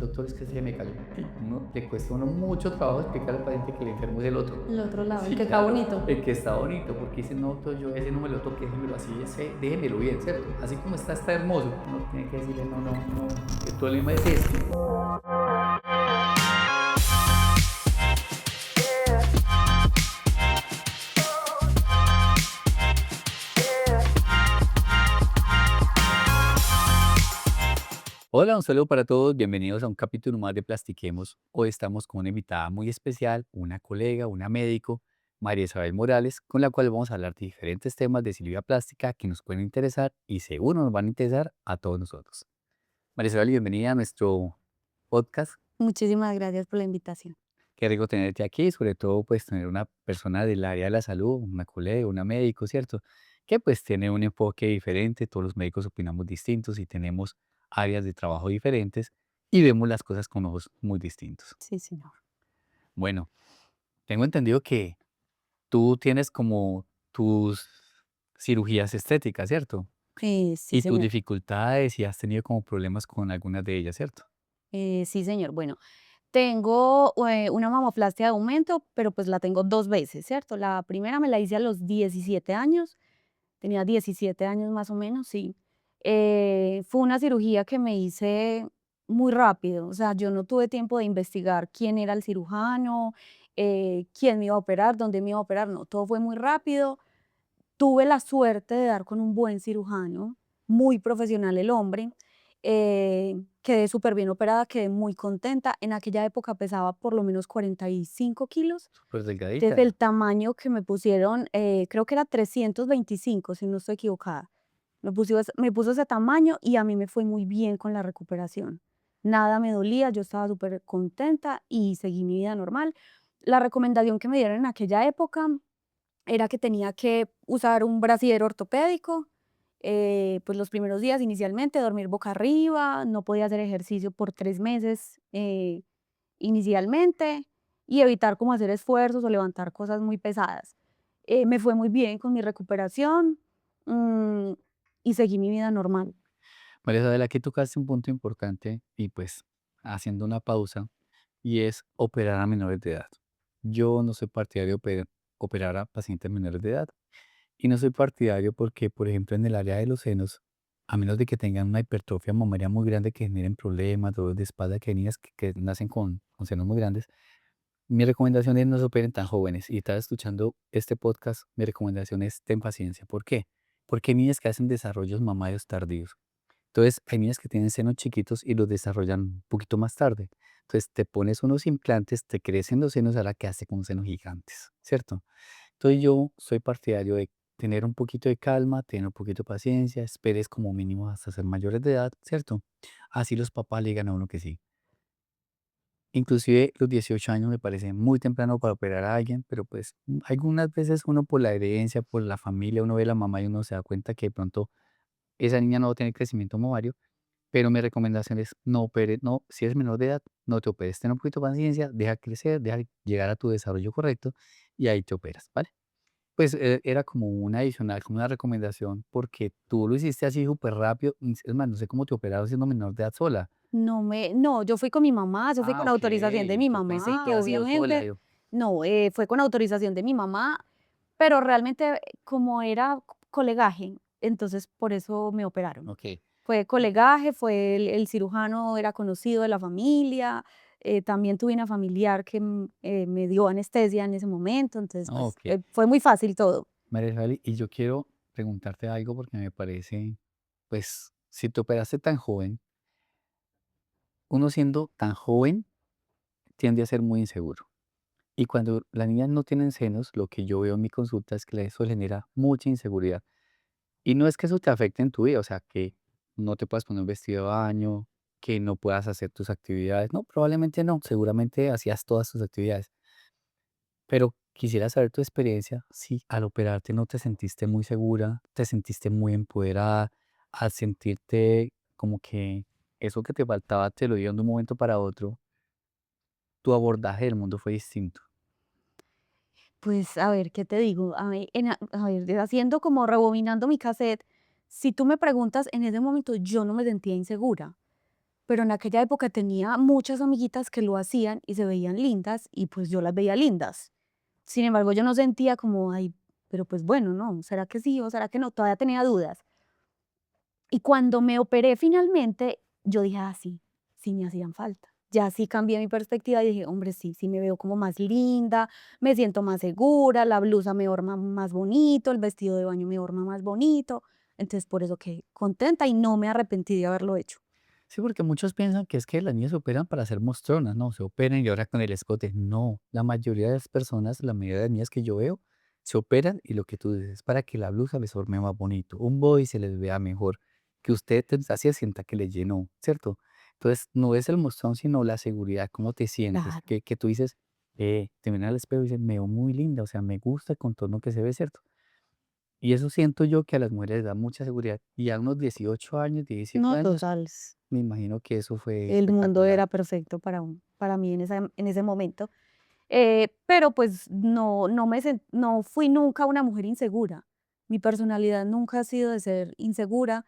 doctor, es que se me cayó. Y le cuesta a uno mucho trabajo explicar al paciente que el enfermo es el otro. El otro lado, el Sí, que está claro, bonito. el que está bonito, porque dice, no, doctor, yo ese no me lo toque, déjemelo así, ese, déjemelo bien, ¿cierto? Así como está hermoso. Uno tiene que decirle, no, no, no, el problema es este. Hola, un saludo para todos, bienvenidos a un capítulo más de Plastiquemos. Hoy estamos con una invitada muy especial, una colega, una médico, María Isabel Morales, con la cual vamos a hablar de diferentes temas de cirugía plástica que nos pueden interesar y seguro nos van a interesar a todos nosotros. María Isabel, bienvenida a nuestro podcast. Muchísimas gracias por la invitación. Qué rico tenerte aquí, sobre todo pues tener una persona del área de la salud, una colega, una médico, ¿cierto? Que pues tiene un enfoque diferente, todos los médicos opinamos distintos y tenemos áreas de trabajo diferentes y vemos las cosas con ojos muy distintos. Sí, señor. Bueno, tengo entendido que tú tienes como tus cirugías estéticas, ¿cierto? Sí, Y tus señor. dificultades y has tenido como problemas con algunas de ellas, ¿cierto? Sí, señor. Bueno, tengo una mamoplastia de aumento, pero pues la tengo dos veces, ¿cierto? La primera me la hice a los 17 años, tenía 17 años más o menos, sí. Fue una cirugía que me hice muy rápido, o sea, yo no tuve tiempo de investigar quién era el cirujano, quién me iba a operar, dónde me iba a operar, no, todo fue muy rápido. Tuve la suerte de dar con un buen cirujano, muy profesional el hombre, quedé súper bien operada, quedé muy contenta. En aquella época pesaba por lo menos 45 kilos, Pues desde delgadita. el tamaño que me pusieron, creo que era 325, si no estoy equivocada. Me puso ese tamaño y a mí me fue muy bien con la recuperación. Nada me dolía, yo estaba súper contenta y seguí mi vida normal. La recomendación que me dieron en aquella época era que tenía que usar un brasier ortopédico, pues los primeros días inicialmente, dormir boca arriba, no podía hacer ejercicio por 3 meses, inicialmente, y evitar como hacer esfuerzos o levantar cosas muy pesadas. Me fue muy bien con mi recuperación, mm, y seguí mi vida normal. María Isabel, aquí tocaste un punto importante y pues haciendo una pausa y es operar a menores de edad. Yo no soy partidario de operar a pacientes menores de edad y no soy partidario porque, por ejemplo, en el área de los senos, a menos de que tengan una hipertrofia mamaria muy grande que generen problemas, dolores de espalda, que hay niñas que nacen con senos muy grandes, mi recomendación es no se operen tan jóvenes. Y estás escuchando este podcast, mi recomendación es ten paciencia. ¿Por qué? Porque hay niñas que hacen desarrollos mamarios tardíos. Entonces, hay niñas que tienen senos chiquitos y los desarrollan un poquito más tarde. Entonces, te pones unos implantes, te crecen los senos, ahora quedaste con senos gigantes, ¿cierto? Entonces, yo soy partidario de tener un poquito de calma, tener un poquito de paciencia, esperes como mínimo hasta ser mayores de edad, ¿cierto? Así los papás le digan a uno que sí. Inclusive los 18 años me parece muy temprano para operar a alguien, pero pues algunas veces uno por la herencia, por la familia, uno ve a la mamá y uno se da cuenta que de pronto esa niña no va a tener crecimiento mamario. Pero mi recomendación es no operes, no, si eres menor de edad, no te operes, ten un poquito de paciencia, deja crecer, deja llegar a tu desarrollo correcto y ahí te operas, ¿vale? Pues era como una adicional, como una recomendación, porque tú lo hiciste así súper rápido, es más, no sé cómo te operaron siendo menor de edad sola. No, yo fui con mi mamá, yo fui Ah, con ok, autorización de mi yo pensé que mamá, había sido sola, obviamente. yo. No, fue con autorización de mi mamá, pero realmente, como era colegaje, entonces por eso me operaron. Ok. Fue colegaje, fue el cirujano era conocido de la familia, también tuve una familiar que, me dio anestesia en ese momento, entonces, pues, Ok. fue muy fácil todo. María Isabel, y yo quiero preguntarte algo porque me parece, pues, si te operaste tan joven, uno siendo tan joven tiende a ser muy inseguro. Y cuando las niñas no tienen senos, lo que yo veo en mi consulta es que eso genera mucha inseguridad. Y no es que eso te afecte en tu vida, o sea, que no te puedas poner un vestido de baño, que no puedas hacer tus actividades. No, probablemente no, seguramente hacías todas tus actividades. Pero quisiera saber tu experiencia, si al operarte no te sentiste muy segura, te sentiste muy empoderada, al sentirte como que eso que te faltaba te lo dieron de un momento para otro, tu abordaje del mundo fue distinto. Pues, a ver, ¿qué te digo? A ver, haciendo como rebobinando mi cassette, si tú me preguntas, en ese momento yo no me sentía insegura. pero en aquella época tenía muchas amiguitas que lo hacían y se veían lindas y pues yo las veía lindas. Sin embargo, yo no sentía como, ay, pero pues bueno, no, ¿será que sí o será que no? Todavía tenía dudas. Y cuando me operé finalmente, yo dije: "Ah, sí, sí me hacían falta". Ya sí cambié mi perspectiva y dije: "Hombre, sí, sí me veo como más linda, me siento más segura, la blusa me horma más bonito, el vestido de baño me horma más bonito". Entonces, por eso quedé contenta y no me arrepentí de haberlo hecho. Sí, porque muchos piensan que es que las niñas se operan para ser mostronas, ¿no? Se operan y ahora con el escote. No, la mayoría de las personas, la mayoría de las niñas que yo veo, se operan y lo que tú dices es para que la blusa les forme más bonito, un body se les vea mejor, que usted así sienta que le llenó, ¿cierto? Entonces, no es el mostrón, sino la seguridad, cómo te sientes, Claro, que tú dices, te miras al espejo y dices, me veo muy linda, o sea, me gusta el contorno que se ve, ¿cierto? Y eso siento yo que a las mujeres les da mucha seguridad. Y a unos 18 años, 17 no, años, total. me imagino que eso fue El mundo espectacular. era perfecto para mí en ese momento. Pero pues no fui nunca una mujer insegura. Mi personalidad nunca ha sido de ser insegura,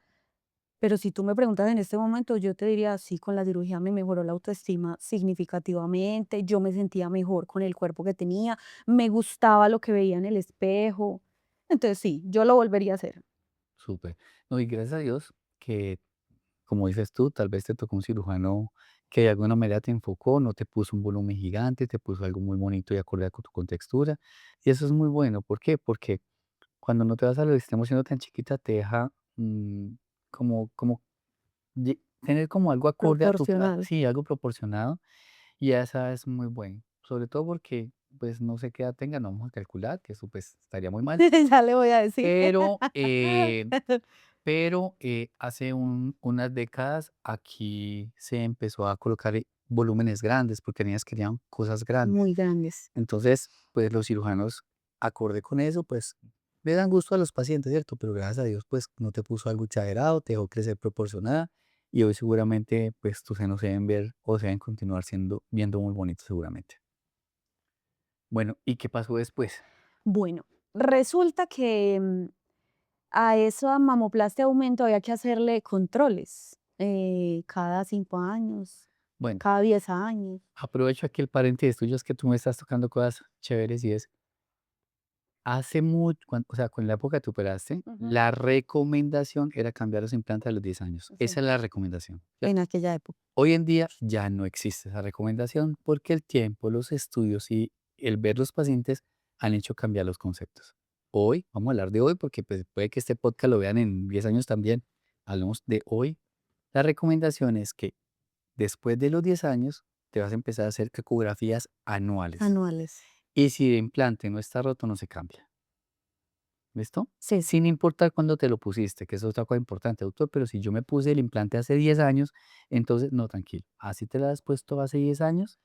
pero si tú me preguntas en este momento, yo te diría, sí, con la cirugía me mejoró la autoestima significativamente, yo me sentía mejor con el cuerpo que tenía, me gustaba lo que veía en el espejo. Entonces sí, yo lo volvería a hacer. Súper. No, y gracias a Dios que, como dices tú, tal vez te tocó un cirujano que de alguna manera te enfocó, no te puso un volumen gigante, te puso algo muy bonito y acorde con tu contextura. Y eso es muy bueno. ¿Por qué? Porque cuando no te vas a lo extremo siendo tan chiquita, te deja como tener como algo acorde a tu, Proporcional. sí, algo proporcionado. Y esa es muy bueno. Sobre todo porque, pues, no sé qué edad tenga, no vamos a calcular, que eso pues estaría muy mal. Ya le voy a decir. Pero, hace unas décadas aquí se empezó a colocar, volúmenes grandes, porque niñas querían cosas grandes. Muy grandes. Entonces, pues, los cirujanos, acorde con eso, pues, le dan gusto a los pacientes, ¿cierto? Pero gracias a Dios, pues, no te puso algo exagerado, te dejó crecer proporcionada, y hoy seguramente, pues, tus senos se deben ver o se deben continuar viendo muy bonitos seguramente. Bueno, ¿y qué pasó después? Bueno, resulta que a esa mamoplastia aumento había que hacerle controles cada 5 años, Bueno, cada 10 años. aprovecho aquí el paréntesis tuyo, es que tú me estás tocando cosas chéveres y es, hace mucho, o sea, con la época que tú operaste, Ujú. la recomendación era cambiar los implantes a los 10 años. Esa Sí, es la recomendación, en ¿cierto? aquella época. Hoy en día ya no existe esa recomendación porque el tiempo, los estudios y el ver los pacientes han hecho cambiar los conceptos. Hoy, vamos a hablar de hoy porque pues, puede que este podcast lo vean en 10 años también. Hablamos de hoy. La recomendación es que después de los 10 años te vas a empezar a hacer ecografías anuales. Anuales. Y si el implante no está roto, no se cambia. ¿Listo? Sí, Sin importar cuándo te lo pusiste, que eso es otra cosa importante, doctor, pero si yo me puse el implante hace 10 años, entonces no, tranquilo. Así te lo has puesto hace 10 años,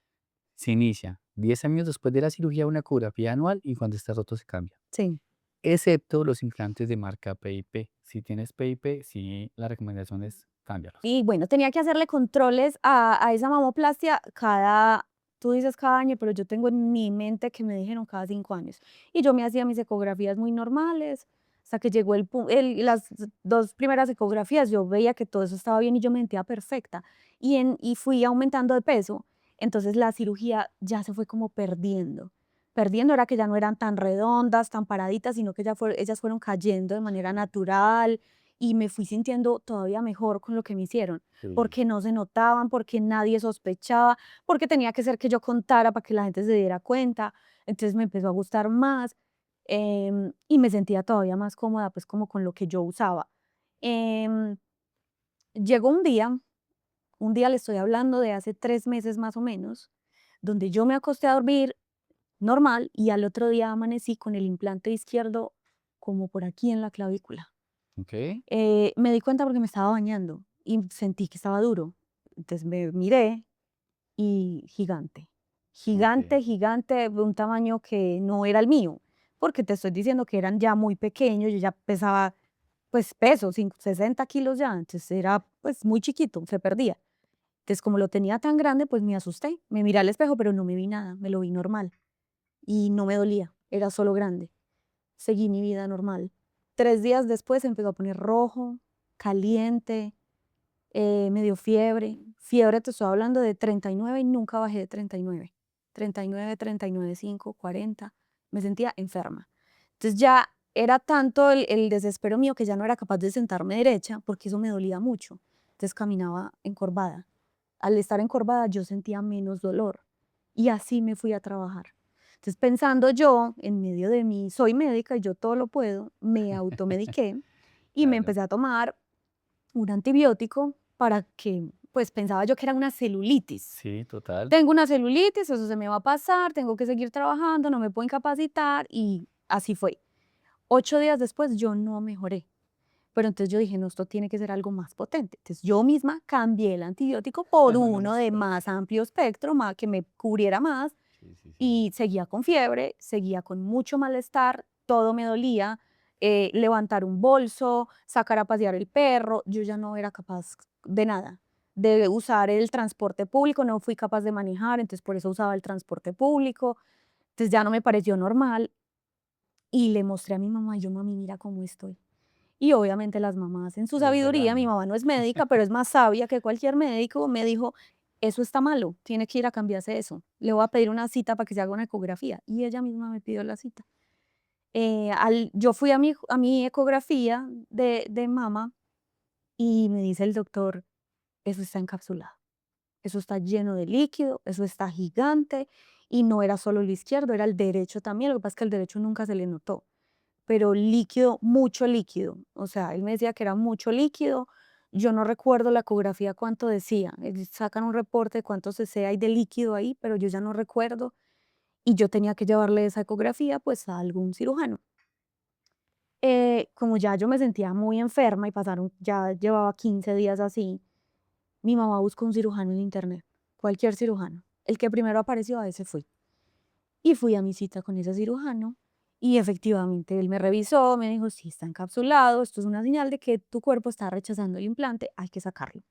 se inicia 10 años después de la cirugía una ecografía anual y cuando esté roto se cambia. sí. Excepto los implantes de marca PIP. Si tienes PIP, sí, la recomendación es cámbialos. Y bueno, tenía que hacerle controles a esa mamoplastia cada, tú dices cada año, pero yo tengo en mi mente que me dijeron cada 5 años. Y yo me hacía mis ecografías muy normales, hasta que llegó las 2 primeras ecografías, yo veía que todo eso estaba bien y yo me sentía perfecta. Y fui aumentando de peso, entonces la cirugía ya se fue como perdiendo. Perdiendo era que ya no eran tan redondas, tan paraditas, sino que ellas fueron cayendo de manera natural y me fui sintiendo todavía mejor con lo que me hicieron, Sí. porque no se notaban, porque nadie sospechaba, porque tenía que ser que yo contara para que la gente se diera cuenta. Entonces me empezó a gustar más y me sentía todavía más cómoda, pues como con lo que yo usaba. Em, Llegó un día le estoy hablando de hace 3 meses más o menos, donde yo me acosté a dormir normal y al otro día amanecí con el implante izquierdo como por aquí en la clavícula. ¿Ok? Me di cuenta porque me estaba bañando y sentí que estaba duro. Entonces me miré y gigante, Ok. gigante, gigante, de un tamaño que no era el mío, porque te estoy diciendo que eran ya muy pequeños, yo ya pesaba, pues peso, 60 kilos ya, entonces era pues muy chiquito, se perdía. Entonces como lo tenía tan grande, pues me asusté, me miré al espejo, pero no me vi nada, me lo vi normal y no me dolía, era solo grande. Seguí mi vida normal. 3 días después se empezó a poner rojo, caliente, Me dio fiebre, fiebre te estoy hablando de 39 y nunca bajé de 39, 39, 39,5, 40, me sentía enferma. Entonces ya era tanto el desespero mío que ya no era capaz de sentarme derecha porque eso me dolía mucho. Entonces caminaba encorvada. Al estar encorvada yo sentía menos dolor y así me fui a trabajar. Entonces pensando yo en medio de mí, soy médica y yo todo lo puedo, me automediqué y me Claro. empecé a tomar un antibiótico para que, pues pensaba yo que era una celulitis. Sí, total. Tengo una celulitis, eso se me va a pasar, tengo que seguir trabajando, no me puedo incapacitar y así fue. 8 días después yo no mejoré. Pero entonces yo dije, no, esto tiene que ser algo más potente. Entonces yo misma cambié el antibiótico por Uno uno más de fuerte. más amplio espectro, más, que me cubriera más Sí, sí, sí. y seguía con fiebre, seguía con mucho malestar, todo me dolía, levantar un bolso, sacar a pasear el perro, yo ya no era capaz de nada, de usar el transporte público, no fui capaz de manejar, entonces por eso usaba el transporte público, entonces ya no me pareció normal y le mostré a mi mamá, y yo, mami, mira cómo estoy. Y obviamente las mamás en su Les sabiduría, mi regañan. mamá no es médica, pero es más sabia que cualquier médico, me dijo, eso está malo, tiene que ir a cambiarse eso. Le voy a pedir una cita para que se haga una ecografía. Y ella misma me pidió la cita. Yo fui a mi ecografía de mama y me dice el doctor, eso está encapsulado, eso está lleno de líquido, eso está gigante. Y no era solo el izquierdo, era el derecho también. Lo que pasa es que el derecho nunca se le notó, pero líquido, mucho líquido. O sea, él me decía que era mucho líquido. Yo no recuerdo la ecografía cuánto decía. Sacan un reporte de cuánto cc hay de líquido ahí, pero yo ya no recuerdo. Y yo tenía que llevarle esa ecografía pues a algún cirujano. Como ya yo me sentía muy enferma y pasaron, ya llevaba 15 días así, mi mamá buscó un cirujano en internet, cualquier cirujano. El que primero apareció, a ese fui. Y fui a mi cita con ese cirujano y efectivamente él me revisó, me dijo, sí, está encapsulado, esto es una señal de que tu cuerpo está rechazando el implante, hay que sacarlo.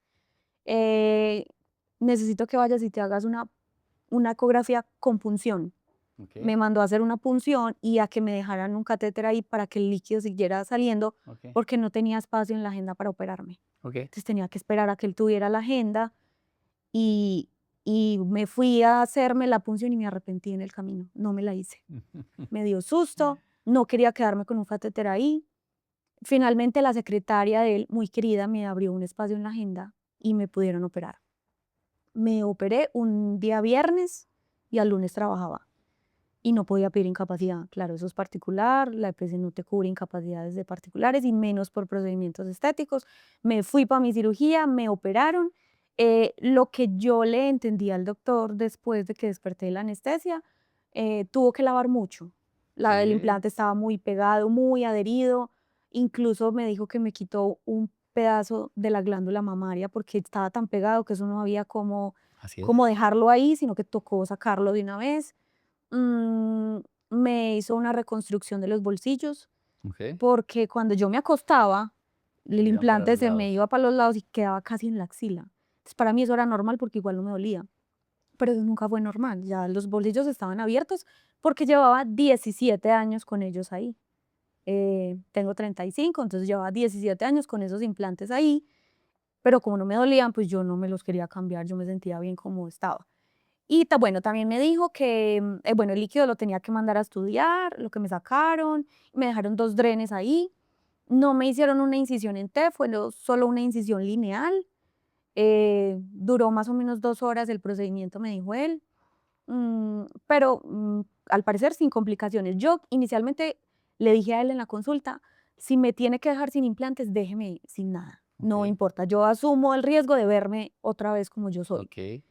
Eh, Necesito que vayas y te hagas una ecografía con punción. Ok, Me mandó a hacer una punción y a que me dejaran un catéter ahí para que el líquido siguiera saliendo ok, porque no tenía espacio en la agenda para operarme. ok. Entonces tenía que esperar a que él tuviera la agenda y, y me fui a hacerme la punción y me arrepentí en el camino, no me la hice. Me dio susto, no quería quedarme con un catéter ahí. Finalmente la secretaria de él, muy querida, me abrió un espacio en la agenda y me pudieron operar. Me operé un día viernes y al lunes trabajaba y no podía pedir incapacidad. Claro, eso es particular, la EPS no te cubre incapacidades de particulares y menos por procedimientos estéticos. Me fui para mi cirugía, me operaron. Lo que yo le entendí al doctor después de que desperté de la anestesia, tuvo que lavar mucho. El Sí, implante estaba muy pegado, muy adherido. Incluso me dijo que me quitó un pedazo de la glándula mamaria porque estaba tan pegado que eso no había así es. cómo dejarlo ahí, sino que tocó sacarlo de una vez. Mm, Me hizo una reconstrucción de los bolsillos, Ok. porque cuando yo me acostaba, el Iban para implante los se me lados. iba para los lados y quedaba casi en la axila. Entonces, para mí eso era normal porque igual no me dolía, pero eso nunca fue normal. Ya los bolsillos estaban abiertos porque llevaba 17 años con ellos ahí. Tengo 35, entonces llevaba 17 años con esos implantes ahí, pero como no me dolían, pues yo no me los quería cambiar, yo me sentía bien como estaba. Y bueno, también me dijo que, bueno, el líquido lo tenía que mandar a estudiar, lo que me sacaron, me dejaron 2 drenes ahí, no me hicieron una incisión en T, fue solo una incisión lineal, duró más o menos 2 horas el procedimiento, me dijo él, pero al parecer sin complicaciones. Yo inicialmente le dije a él en la consulta, si me tiene que dejar sin implantes, déjeme sin nada, no Ok, importa, yo asumo el riesgo de verme otra vez como yo soy. ok.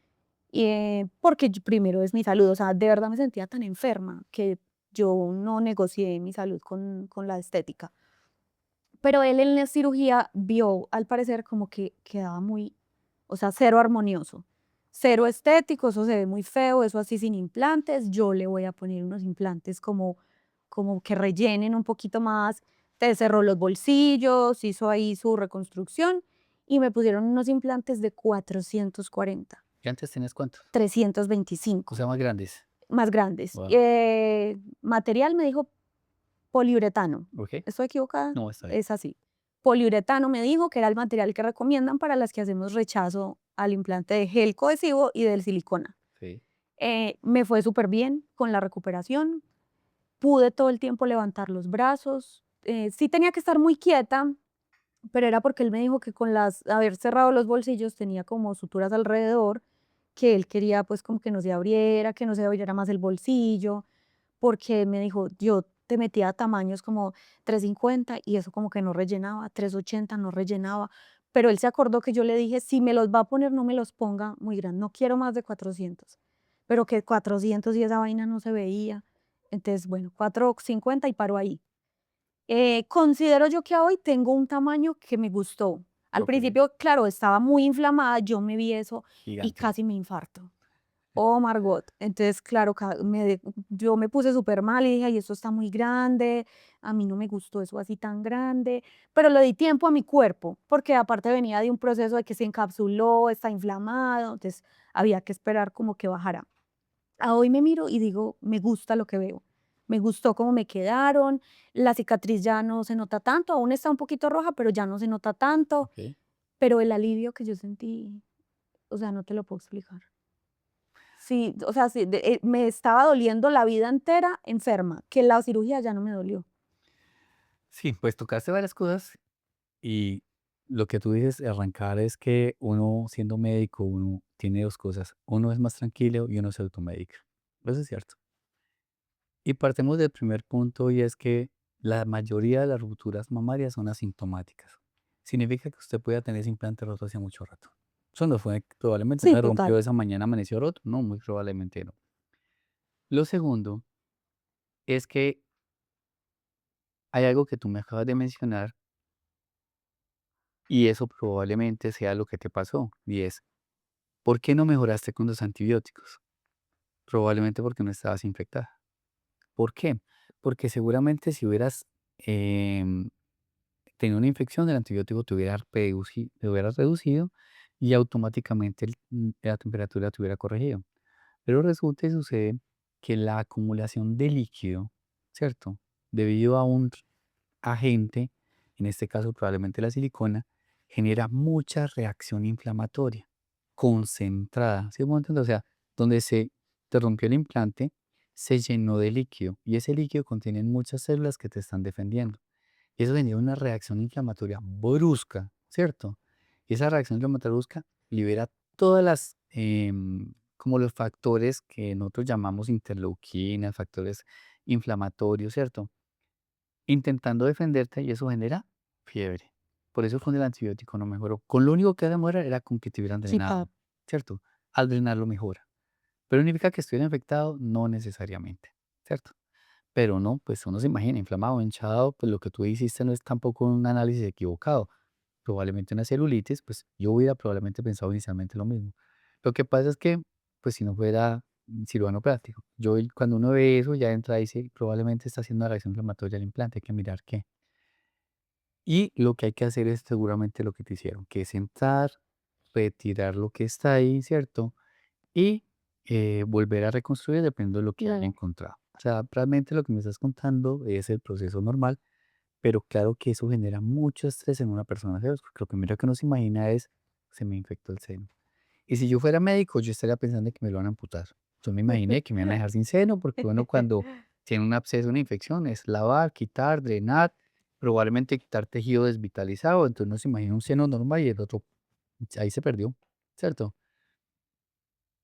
Porque primero es mi salud, o sea, de verdad me sentía tan enferma que yo no negocié mi salud con la estética. Pero él en la cirugía vio, al parecer, como que quedaba muy, o sea, cero armonioso, cero estético, eso se ve muy feo, eso así sin implantes, yo le voy a poner unos implantes como que rellenen un poquito más, te cerró los bolsillos, hizo ahí su reconstrucción y me pusieron unos implantes de 440. ¿Y antes tenías cuántos? O 325 sea, más grandes. más grandes. Wow. Material me dijo poliuretano. Ok. ¿Estoy equivocada? No, está bien. Es así. poliuretano me dijo que era el material que recomiendan para las que hacemos rechazo al implante de gel cohesivo y del silicona. Sí, Me fue súper bien con la recuperación, pude todo el tiempo levantar los brazos, sí tenía que estar muy quieta, pero era porque él me dijo que con haber cerrado los bolsillos tenía como suturas alrededor, que él quería pues como que no se abriera, que no se abriera más el bolsillo, porque me dijo, yo te metía tamaños como 350 y eso como que no rellenaba, 380 no rellenaba, pero él se acordó que yo le dije, si me los va a poner, no me los ponga muy grandes, no quiero más de 400, pero que 400 y esa vaina no se veía. Entonces, bueno, 450 y paro ahí. Considero yo que hoy tengo un tamaño que me gustó. Al ok, principio, claro, estaba muy inflamada, yo me vi eso y gigante. casi me infarto. Oh, Margot. Entonces, claro, yo me puse súper mal y dije, ay, esto está muy grande, a mí no me gustó eso así tan grande, pero le di tiempo a mi cuerpo, porque aparte venía de un proceso de que se encapsuló, está inflamado, entonces había que esperar como que bajara. A hoy me miro y digo, me gusta lo que veo. Me gustó cómo me quedaron, la cicatriz ya no se nota tanto, aún está un poquito roja, pero ya no se nota tanto, Ok. pero el alivio que yo sentí, o sea, no te lo puedo explicar. Sí, o sea, sí, me estaba doliendo la vida entera enferma, que la cirugía ya no me dolió. Sí, pues tocaste varias cosas y lo que tú dices, arrancar es que uno siendo médico, uno tiene dos cosas. Uno es más tranquilo y uno se automedica. Eso es cierto. Y partimos del primer punto y es que la mayoría de las rupturas mamarias son asintomáticas. Significa que usted puede tener ese implante roto hace mucho rato. Eso no fue, probablemente Sí, no se rompió total. esa mañana, amaneció roto. No, muy probablemente no. Lo segundo es que hay algo que tú me acabas de mencionar y eso probablemente sea lo que te pasó. Y es, ¿por qué no mejoraste con los antibióticos? Probablemente porque no estabas infectada. ¿Por qué? Porque seguramente si hubieras em, tenido una infección, el antibiótico te hubiera reducido y automáticamente la temperatura te hubiera corregido. Pero resulta y sucede que la acumulación de líquido, ¿cierto? Debido a un agente, en este caso probablemente la silicona, genera mucha reacción inflamatoria concentrada, ¿sí me voy a entender? O sea, donde se te rompió el implante, se llenó de líquido y ese líquido contiene muchas células que te están defendiendo. Y eso genera una reacción inflamatoria brusca, ¿cierto? Y esa reacción inflamatoria brusca libera todas las, como los factores que nosotros llamamos interleuquinas, factores inflamatorios, ¿cierto? Intentando defenderte y eso genera fiebre. Por eso con el antibiótico no mejoró. Con lo único que demora era con que te hubieran Sí, pa drenado, ¿cierto? Al drenarlo mejora. Pero significa que estuviera infectado, no necesariamente, ¿cierto? Pero no, pues uno se imagina inflamado, hinchado, pues lo que tú hiciste no es tampoco un análisis equivocado. Probablemente una celulitis, pues yo hubiera probablemente pensado inicialmente lo mismo. Lo que pasa es que, pues si no fuera cirujano plástico, cuando uno ve eso ya entra y dice, probablemente está haciendo una reacción inflamatoria al implante, hay que mirar qué. Y lo que hay que hacer es seguramente lo que te hicieron, que es entrar, retirar lo que está ahí, ¿cierto? Y volver a reconstruir dependiendo de lo que haya claro. encontrado. O sea, realmente lo que me estás contando es el proceso normal, pero claro que eso genera mucho estrés en una persona, ¿sabes? Porque lo primero que uno se imagina es, se me infectó el seno. Y si yo fuera médico, yo estaría pensando que me lo van a amputar. Yo me imaginé que me iban a dejar sin seno, porque uno cuando tiene un absceso, una infección, es lavar, quitar, drenar, probablemente quitar tejido desvitalizado. Entonces uno se imagina un seno normal y el otro, ahí se perdió, ¿cierto?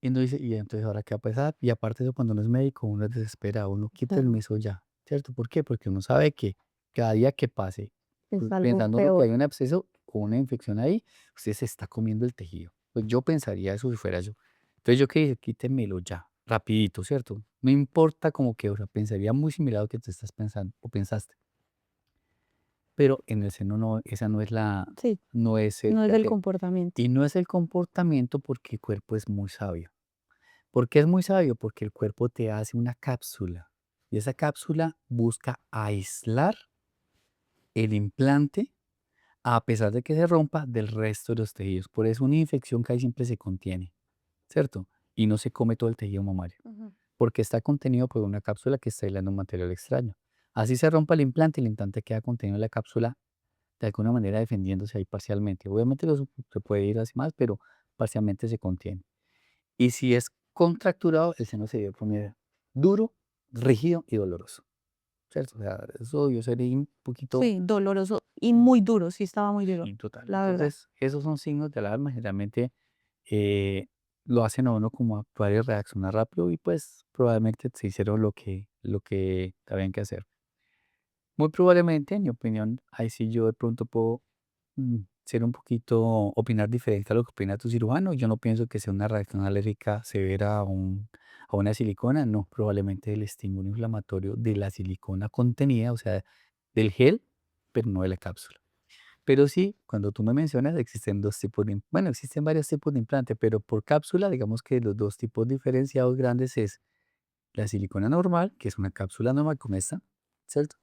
Y uno dice, ¿y entonces ahora qué va a pasar? Y aparte de eso, cuando uno es médico, uno es desesperado, uno quita el Claro, meso ya, ¿cierto? ¿Por qué? Porque uno sabe que cada día que pase, es pues, algo pensando uno que hay peor. un absceso o una infección ahí, usted se está comiendo el tejido. Pues yo pensaría eso si fuera yo. Entonces yo que dije, quítemelo ya, rapidito, ¿cierto? No importa como que, o sea, pensaría muy similar a lo que tú estás pensando o pensaste. Pero en el seno no, esa no es Sí, no es el no es que del hacer. comportamiento. Y no es el comportamiento porque el cuerpo es muy sabio. ¿Por qué es muy sabio? Porque el cuerpo te hace una cápsula y esa cápsula busca aislar el implante a pesar de que se rompa del resto de los tejidos. Por eso una infección casi siempre se contiene, ¿cierto? Y no se come todo el tejido mamario, Ujú. porque está contenido por una cápsula que está aislando un material extraño. Así se rompa el implante queda contenido en la cápsula de alguna manera defendiéndose ahí parcialmente. Obviamente se puede ir hacia más, pero parcialmente se contiene. Y si es contracturado, el seno se debe poner duro, rígido y doloroso, ¿cierto? O sea, eso yo sería un poquito Sí, doloroso y muy duro, sí estaba muy duro, total. la verdad. Entonces, esos son signos de alarma. Generalmente eh, lo hacen a uno como actuar y reaccionar rápido y pues probablemente se hicieron lo que habían que hacer. Muy probablemente, en mi opinión, ahí sí yo de pronto puedo ser un poquito, opinar diferente a lo que opina tu cirujano. Yo no pienso que sea una reacción alérgica severa a una silicona, no, probablemente el estímulo inflamatorio de la silicona contenida, o sea, del gel, pero no de la cápsula. Pero sí, cuando tú me mencionas, existen dos tipos bueno, existen varios tipos de implante, pero por cápsula, digamos que los dos tipos diferenciados grandes es la silicona normal, que es una cápsula normal como esta, ¿cierto?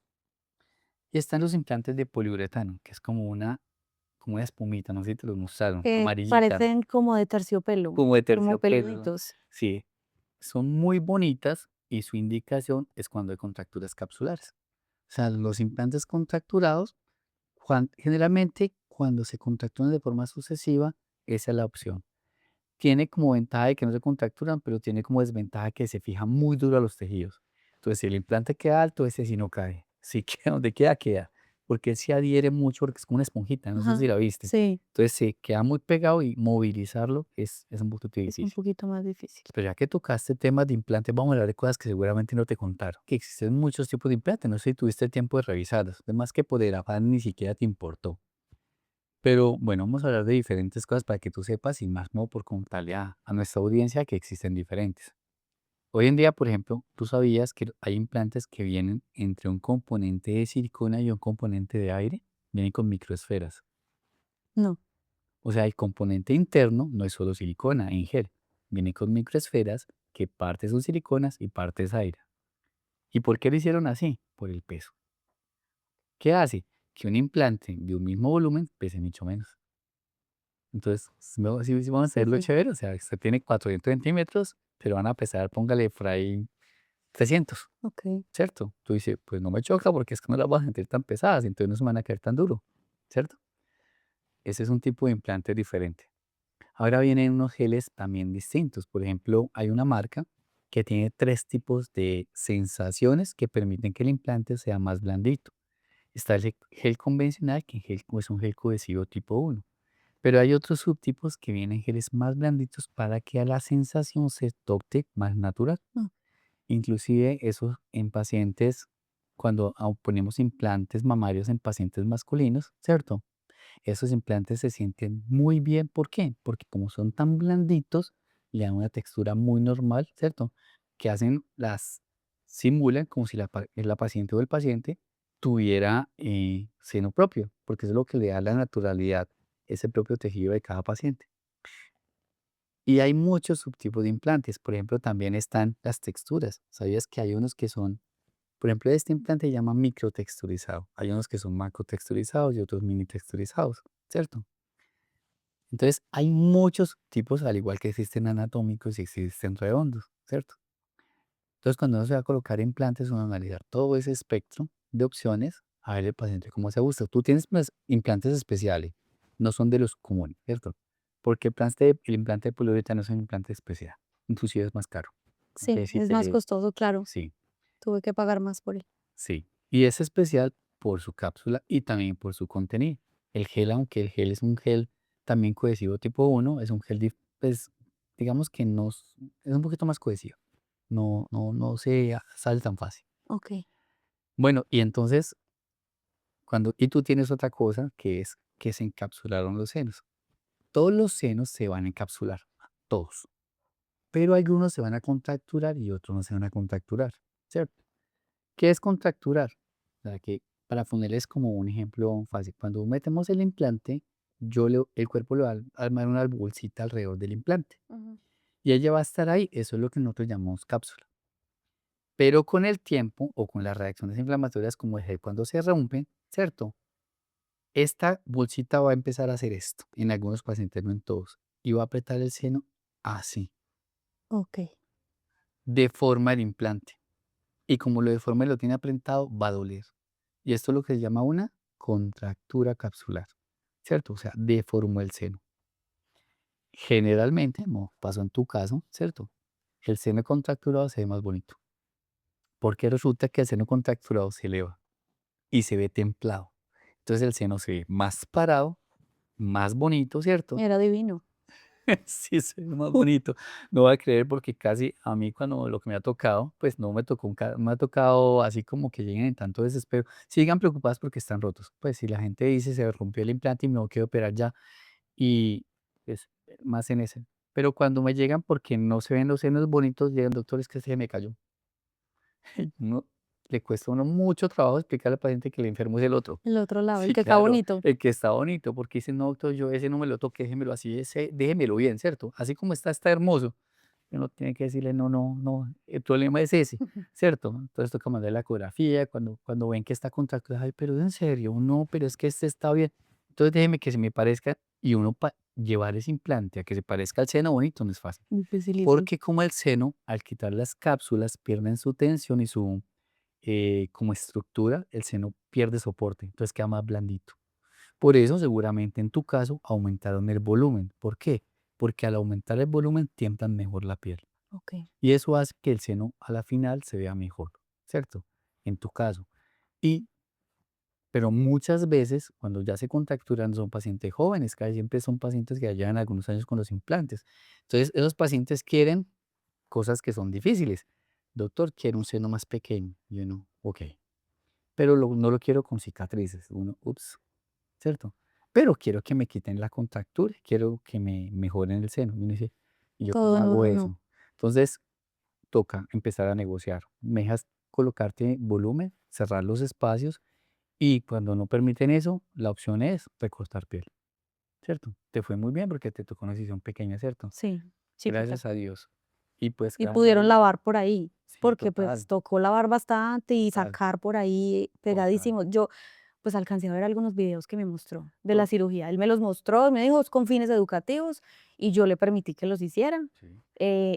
Y están los implantes de poliuretano, que es como una espumita, no sé si te los mostraron, Que amarillita, parecen como de terciopelo, como de como terciopelo. peluditos. Sí, son muy bonitas y su indicación es cuando hay contracturas capsulares. O sea, los implantes contracturados, generalmente cuando se contracturan de forma sucesiva, esa es la opción. Tiene como ventaja de que no se contracturan, pero tiene como desventaja que se fija muy duro a los tejidos. Entonces, si el implante queda alto, ese sí no cae. Si queda donde queda, queda. Porque él se adhiere mucho porque es como una esponjita, no sé si Ajá, la viste. sí, Entonces se queda muy pegado y movilizarlo es un poquito es un difícil. poquito más difícil. Pero ya que tocaste temas de implantes, vamos a hablar de cosas que seguramente no te contaron. Que existen muchos tipos de implantes, no sé si tuviste el tiempo de revisarlos. Además que poder afán ni siquiera te importó. Pero bueno, vamos a hablar de diferentes cosas para que tú sepas y más no por contarle a nuestra audiencia que existen diferentes. Hoy en día, por ejemplo, tú sabías que hay implantes que vienen entre un componente de silicona y un componente de aire, vienen con microesferas. No, O sea, el componente interno no es solo silicona en gel, viene con microesferas que partes son siliconas y partes aire. ¿Y por qué lo hicieron así? Por el peso. ¿Qué hace? Que un implante de un mismo volumen pese mucho menos. Entonces, si vamos a sí, hacerlo sí, chévere, o sea, usted tiene 400 centímetros, pero van a pesar, póngale por ahí 300, okey. ¿cierto? Tú dices, pues no me choca porque es que no las vas a sentir tan pesadas, entonces no se me van a caer tan duro, ¿cierto? Ese es un tipo de implante diferente. Ahora vienen unos geles también distintos. Por ejemplo, hay una marca que tiene tres tipos de sensaciones que permiten que el implante sea más blandito. Está el gel convencional, que es un gel cohesivo tipo uno. Pero hay otros subtipos que vienen geles más blanditos para que a la sensación se toque más natural. Mm, Inclusive eso en pacientes, cuando ponemos implantes mamarios en pacientes masculinos, ¿cierto? Esos implantes se sienten muy bien. ¿Por qué? Porque como son tan blanditos, le dan una textura muy normal, ¿cierto? Que simulan como si la paciente o el paciente tuviera seno propio, porque eso es lo que le da la naturalidad, ese propio tejido de cada paciente. Y hay muchos subtipos de implantes. Por ejemplo, también están las texturas. ¿Sabías que hay unos que son, por ejemplo, este implante se llama microtexturizado? Hay unos que son macrotexturizados y otros mini texturizados, ¿cierto? Entonces, hay muchos tipos, al igual que existen anatómicos y existen redondos, ¿cierto? Entonces, cuando uno se va a colocar implantes, uno analizar todo ese espectro de opciones, a ver el paciente cómo se gusta. Tú tienes pues, implantes especiales, no son de los comunes, ¿cierto? Porque el implante de poliuretano es un implante especial, inclusive es más caro. No sé sí, si es te más costoso, claro, sí, tuve que pagar más por él. sí. Y es especial por su cápsula y también por su contenido. El gel, aunque el gel es un gel también cohesivo tipo uno, es un gel, pues, digamos que es un poquito más cohesivo. No se sale tan fácil. Okey, Bueno, y entonces, y tú tienes otra cosa que es que se encapsularon los senos. Todos los senos se van a encapsular, todos. Pero algunos se van a contracturar y otros no se van a contracturar, ¿cierto? ¿Qué es contracturar? O sea, que para ponerles como un ejemplo fácil, cuando metemos el implante, el cuerpo le va a armar una bolsita alrededor del implante ujú, y ella va a estar ahí, eso es lo que nosotros llamamos cápsula. Pero con el tiempo o con las reacciones inflamatorias como el gel cuando se rompe, ¿cierto? Esta bolsita va a empezar a hacer esto, en algunos pacientes, no en todos, y va a apretar el seno así, okey, deforma el implante. Y como lo deforma y lo tiene apretado, va a doler. Y esto es lo que se llama una contractura capsular, ¿cierto? O sea, deformó el seno. Generalmente, no pasó en tu caso, ¿cierto? El seno contracturado se ve más bonito, porque resulta que el seno contracturado se eleva y se ve templado. Entonces el seno se ve más parado, más bonito, ¿cierto? Era divino. Sí, se ve más bonito. No voy a creer porque casi a mí cuando lo que me ha tocado, pues no me tocó, me ha tocado así como que lleguen en tanto desespero. Sigan preocupadas porque están rotos. Pues si la gente dice se rompió el implante y me quiero operar ya y pues más en ese. Pero cuando me llegan porque no se ven los senos bonitos, llegan doctores que se me cayó. No, le cuesta a uno mucho trabajo explicarle al paciente que el enfermo es el otro. El otro lado, el Sí, que está claro, bonito. el que está bonito, porque dice: "No, doctor, yo ese no me lo toque, déjemelo así, ese déjemelo bien", ¿cierto? Así como está, está hermoso. Uno tiene que decirle: "No, no, no, el problema es ese", ¿cierto? Entonces toca mandarle la ecografía, cuando ven que está contracturado: "Ay, pero en serio, no, pero es que este está bien". Entonces déjeme que se me parezca, y uno llevar ese implante a que se parezca al seno bonito no es fácil, Dificilísimo. porque como el seno, al quitar las cápsulas, pierden su tensión y su, como estructura, el seno pierde soporte, entonces queda más blandito. Por eso, seguramente en tu caso, aumentaron el volumen. ¿Por qué? Porque al aumentar el volumen tientan mejor la piel. Okey. Y eso hace que el seno a la final se vea mejor, ¿cierto? En tu caso. Y, pero muchas veces, cuando ya se contracturan, son pacientes jóvenes, casi siempre son pacientes que ya llevan algunos años con los implantes. Entonces, esos pacientes quieren cosas que son difíciles. Doctor, quiero un seno más pequeño. Y uno, ok. Pero no lo quiero con cicatrices. Uno, ups, ¿cierto? Pero quiero que me quiten la contractura, quiero que me mejoren el seno. Y uno dice, ¿y yo Todo cómo en hago uno no. eso? Entonces, toca empezar a negociar. Me dejas colocarte volumen, cerrar los espacios y cuando no permiten eso, la opción es recortar piel, ¿cierto? Te fue muy bien porque te tocó una decisión pequeña, ¿cierto? Sí, chiquita. Gracias a Dios. Y pues Y gracias a pudieron Dios, lavar por ahí, sí, porque, pues, total, tocó lavar bastante y total, sacar por ahí total, pegadísimo. Yo, pues, alcancé a ver algunos videos que me mostró de la to- cirugía. Él me los mostró, me dijo: "Es con fines educativos", y yo le permití que los hiciera. sí.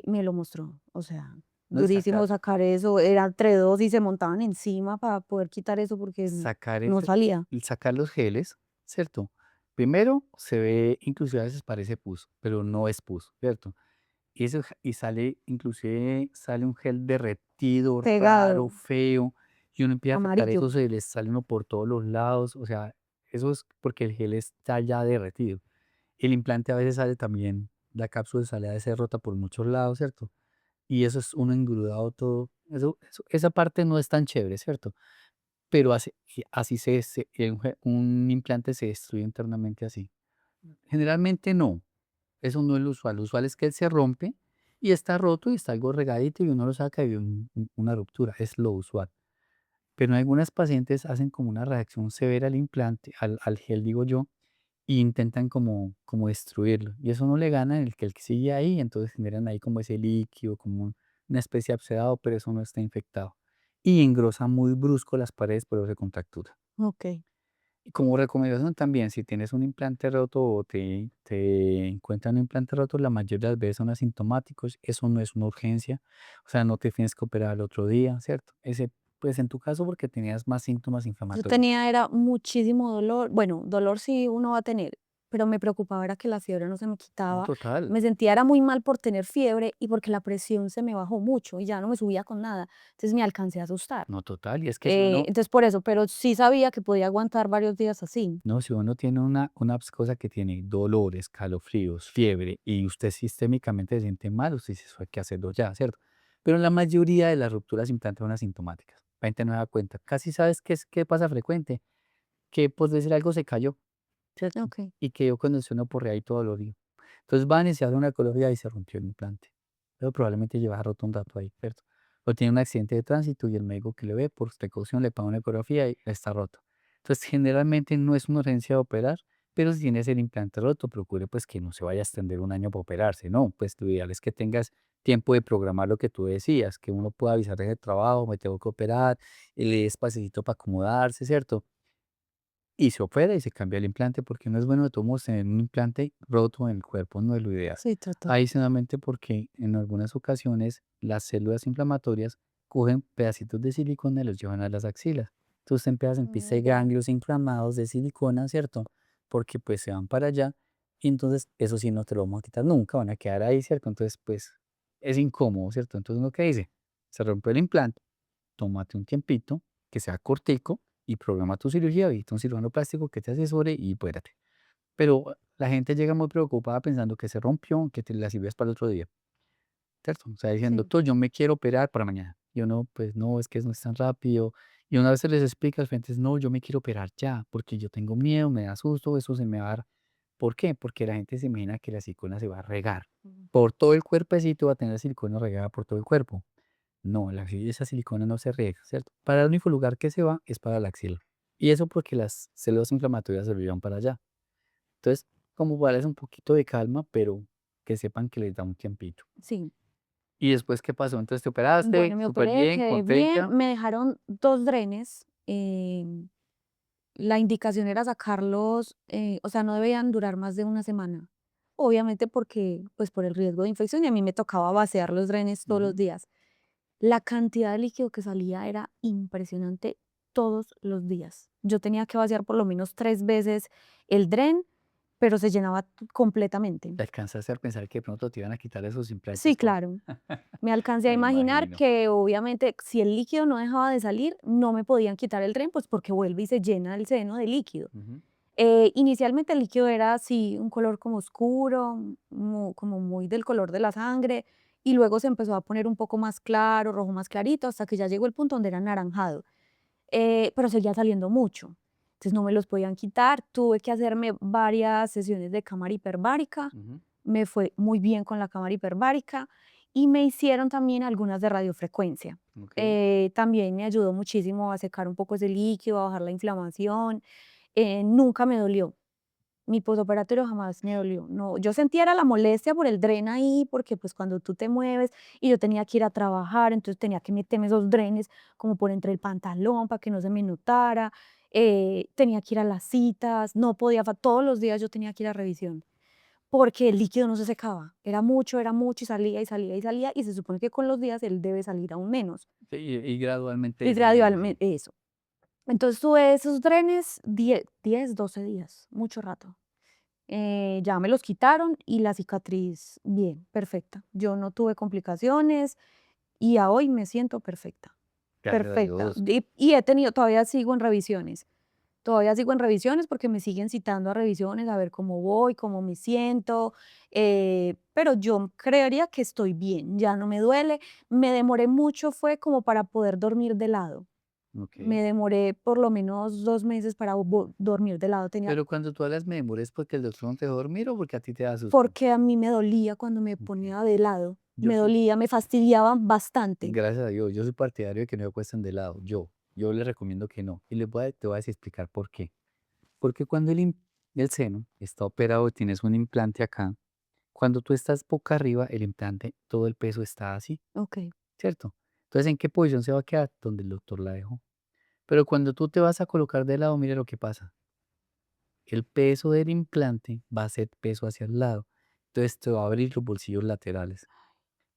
Me lo mostró, o sea, No, durísimo sacar eso, era entre 2 y se montaban encima para poder quitar eso porque sacar no salía. sacar los geles, ¿cierto? Primero se ve, inclusive a veces parece pus, pero no es pus, ¿cierto? Y eso y sale, inclusive sale un gel derretido, raro, Pegado, feo, y uno empieza a sacar amarillo. eso, se le sale uno por todos los lados, o sea, eso es porque el gel está ya derretido. El implante a veces sale también, la cápsula sale a veces rota por muchos lados, ¿cierto? Y eso es uno engrudado todo, esa parte no es tan chévere, ¿cierto? Pero así un implante se destruye internamente así. Generalmente no, eso no es lo usual. Lo usual es que él se rompe y está roto y está algo regadito y uno lo saca y ve una ruptura, es lo usual. Pero en algunas pacientes hacen como una reacción severa al implante, al gel, digo yo, y intentan como destruirlo. Y eso no le gana el que sigue ahí, entonces generan ahí como ese líquido, como una especie de abscedado, pero eso no está infectado. Y engrosa muy brusco las paredes, pero se contractura. Okey. Y como recomendación también, si tienes un implante roto o te encuentran un implante roto, la mayoría de las veces son asintomáticos, eso no es una urgencia, o sea, no te tienes que operar al otro día, ¿cierto? Ese, pues en tu caso porque tenías más síntomas Yo inflamatorios. tenía era muchísimo dolor, bueno, dolor sí uno va a tener, pero me preocupaba era que la fiebre no se me No, quitaba. total, Me sentía era muy mal por tener fiebre y porque la presión se me bajó mucho y ya no me subía con nada. Entonces me alcancé a asustar. no, total. Y es que si uno, Entonces por eso, pero sí sabía que podía aguantar varios días así. no, si uno tiene una cosa que tiene dolores, calofríos, fiebre y usted sistémicamente se siente mal, usted dice, eso hay que hacerlo ya, ¿cierto? Pero la mayoría de las rupturas implantes son asintomáticas. La gente no se da cuenta. Casi sabes qué pasa frecuente, que por decir algo se cayó, ¿cierto? Okey, Y quedó con el suelo porreado todo dolorido. Entonces van y se hacen una ecografía y se rompió el implante. Pero probablemente lleva roto un dato ahí, ¿cierto? O tiene un accidente de tránsito y el médico que le ve por precaución le paga una ecografía y está roto. Entonces generalmente no es una urgencia de operar, pero si tienes el implante roto, procure pues que no se vaya a extender un año para operarse, no, pues lo ideal es que tengas tiempo de programar lo que tú decías, que uno pueda avisar de trabajo, me tengo que operar, y le des pasecito para acomodarse, ¿cierto? Y se opera y se cambia el implante, porque no es bueno de todos modos tener un implante roto en el cuerpo, no es lo ideal. sí, total. Adicionalmente porque en algunas ocasiones las células inflamatorias cogen pedacitos de silicona y los llevan a las axilas. Entonces empiezas a sentirse Ya. ganglios inflamados de silicona, ¿cierto? Porque pues se van para allá y entonces eso sí no te lo vamos a quitar nunca, van a quedar ahí, ¿cierto? Entonces pues es incómodo, ¿cierto? Entonces uno que dice, se rompió el implante, tómate un tiempito, que sea cortico y programa tu cirugía, visita un cirujano plástico que te asesore y espérate. Pero la gente llega muy preocupada pensando que se rompió, que te la sirves para el otro día, ¿cierto? O sea, dicen: Sí, "Doctor, yo me quiero operar para mañana". Y uno, pues no, es que no es tan rápido. Y una vez se les explica al frente, no, yo me quiero operar ya, porque yo tengo miedo, me da susto, eso se me va a dar. ¿Por qué? Porque la gente se imagina que la silicona se va a regar. ujú, Por todo el cuerpecito va a tener la silicona regada por todo el cuerpo. No, esa silicona no se riega, ¿cierto? Para el único lugar que se va es para la axila. Y eso porque las células inflamatorias se van para allá. Entonces, como darles un poquito de calma, pero que sepan que les da un tiempito. sí. ¿Y después qué pasó? Entonces, te operaste, Bueno, me súper operé, bien, quedé bien, contenta. me dejaron 2 drenes, la indicación era sacarlos, o sea, no debían durar más de una semana. Obviamente porque, pues, por el riesgo de infección y a mí me tocaba vaciar los drenes todos los Ujú. días. La cantidad de líquido que salía era impresionante todos los días. Yo tenía que vaciar por lo menos 3 veces el dren, pero se llenaba completamente. ¿Te alcanzaste a pensar que de pronto te iban a quitar esos Sí, implantes por claro. Me alcancé a me imaginar imagino. que obviamente si el líquido no dejaba de salir, no me podían quitar el dren, pues porque vuelve y se llena el seno de líquido. Ujú. Inicialmente el líquido era así, un color como oscuro, como muy del color de la sangre, y luego se empezó a poner un poco más claro, rojo más clarito, hasta que ya llegó el punto donde era anaranjado. Pero seguía saliendo mucho. Entonces no me los podían quitar, tuve que hacerme varias sesiones de cámara hiperbárica, Ujú. me fue muy bien con la cámara hiperbárica y me hicieron también algunas de radiofrecuencia. Okey. También me ayudó muchísimo a secar un poco ese líquido, a bajar la inflamación. Nunca me dolió. Mi posoperatorio jamás me dolió. No, yo sentía era la molestia por el dren ahí, porque pues cuando tú te mueves y yo tenía que ir a trabajar, entonces tenía que meterme esos drenes como por entre el pantalón para que no se me notara. Tenía que ir a las citas, no podía, todos los días yo tenía que ir a revisión, porque el líquido no se secaba. Era mucho y salía y salía y salía y se supone que con los días él debe salir aún menos. Sí, y gradualmente Es disminuye, sí. gradualmente eso. Entonces tuve esos drenes 10, 12 días, mucho rato. Ya me los quitaron y la cicatriz bien, perfecta. Yo no tuve complicaciones y a hoy me siento perfecta, Gracias a perfecta. Dios. Y he tenido, todavía sigo en revisiones porque me siguen citando a revisiones a ver cómo voy, cómo me siento, pero yo creería que estoy bien, ya no me duele. Me demoré mucho, fue como para poder dormir de lado. Okey. Me demoré por lo menos 2 meses para dormir de lado. Tenía Pero cuando tú hablas me demora, ¿es porque el doctor no te dejó dormir o porque a ti te da susto? porque a mí me dolía cuando me Okey. ponía de lado, Yo me soy dolía, me fastidiaba bastante. Gracias a Dios, yo soy partidario de que no se acuesten de lado, yo les recomiendo que no, y te voy a explicar por qué. Porque cuando el seno está operado y tienes un implante acá, cuando tú estás boca arriba, el implante, todo el peso está así, Okey, ¿cierto? Entonces, ¿en qué posición se va a quedar? Donde el doctor la dejó. Pero cuando tú te vas a colocar de lado, mira lo que pasa. El peso del implante va a ser peso hacia el lado. Entonces te va a abrir los bolsillos laterales.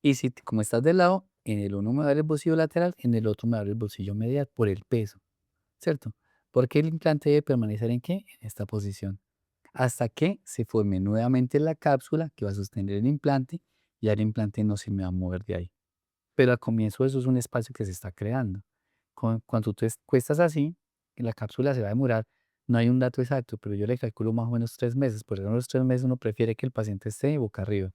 Y si, como estás de lado, en el uno me va a dar el bolsillo lateral, en el otro me va a dar el bolsillo medial por el peso, ¿cierto? Porque el implante debe permanecer en qué? En esta posición. Hasta que se forme nuevamente la cápsula que va a sostener el implante y el implante no se me va a mover de ahí. Pero al comienzo eso es un espacio que se está creando. Cuando tú cuestas así, la cápsula se va a demorar, no hay un dato exacto, pero yo le calculo más o menos 3 meses. Por eso en los 3 meses uno prefiere que el paciente esté boca arriba.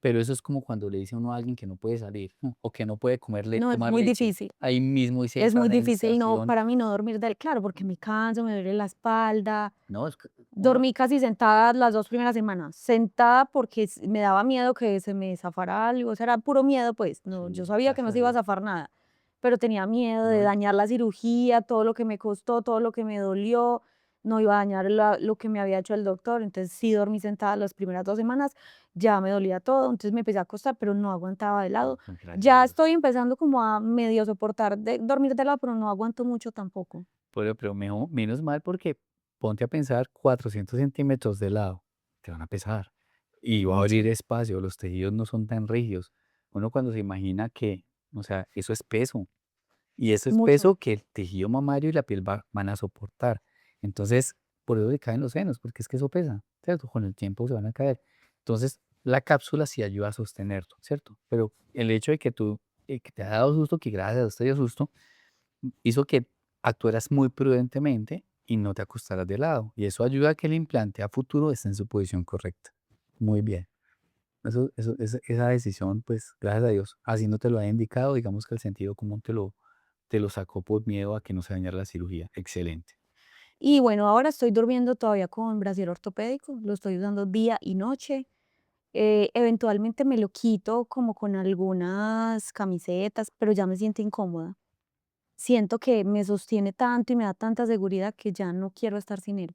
Pero eso es como cuando le dice uno a alguien que no puede salir o que no puede no, es tomar muy leche. difícil. Ahí mismo hice Es esa muy difícil, no, sensación. para mí no dormir del claro, porque me canso, me duele la espalda. No, es que uno, Dormí casi sentada las 2 primeras semanas, sentada porque me daba miedo que se me zafara algo, o sea, era puro miedo, pues, no, yo sí, sabía que no gracias a se iba a Dios. zafar nada, pero tenía miedo de No, dañar la cirugía, todo lo que me costó, todo lo que me dolió, no iba a dañar lo que me había hecho el doctor, entonces sí dormí sentada las primeras 2 semanas, ya me dolía todo, entonces me empecé a acostar, pero no aguantaba de lado. gracias a Ya Dios. estoy empezando como a medio soportar de dormir de lado, pero no aguanto mucho tampoco. Pero menos mal porque ponte a pensar 400 centímetros de lado, te van a pesar y va a abrir Mucho. espacio, los tejidos no son tan rígidos. Uno cuando se imagina que, o sea, eso es peso y eso es mucho. peso que el tejido mamario y la piel van a soportar. Entonces, por eso se caen los senos, porque es que eso pesa, ¿cierto? Con el tiempo se van a caer. Entonces, la cápsula sí ayuda a sostenerlo, ¿cierto? Pero el hecho de que tú, que te ha dado susto, que gracias a Dios te dio susto, hizo que actuaras muy prudentemente y no te acostaras de lado. Y eso ayuda a que el implante a futuro esté en su posición correcta. Muy bien. Esa decisión, pues, gracias a Dios, así no te lo ha indicado, digamos que el sentido común te lo sacó por miedo a que no se dañara la cirugía. Excelente. Y bueno, ahora estoy durmiendo todavía con brasier ortopédico, lo estoy usando día y noche. Eventualmente me lo quito como con algunas camisetas, pero ya me siento incómoda. Siento que me sostiene tanto y me da tanta seguridad que ya no quiero estar sin él.